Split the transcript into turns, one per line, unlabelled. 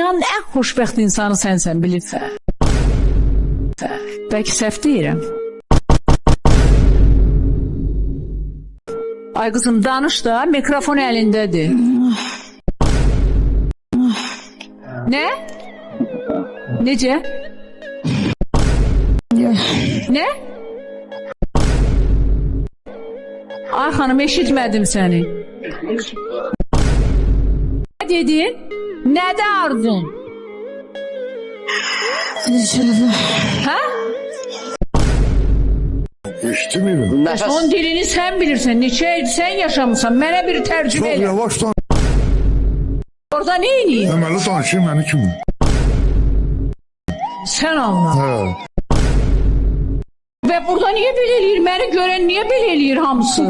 dünyanın ən xoşbəxt insanı sənsən, bilirsən. Bəlkə səhv deyirəm. Ay qızım, danış da, mikrofon əlindədir. Nə? Necə? Nə? Ay xanım, eşitmədim səni. Nə dedin? Nədə arzun? Hə?
Eşitmiyorum.
Onun dilini sən bilirsən, neçə il sən yaşamısan, mənə bir tərcümə
Çok
elə.
yavaş dan.
Orada nə eləyim?
Deməli danışayım məni kim?
Sən anla.
Hə.
Və burada niyə belə eləyir? Məni görən niyə belə eləyir hamısı?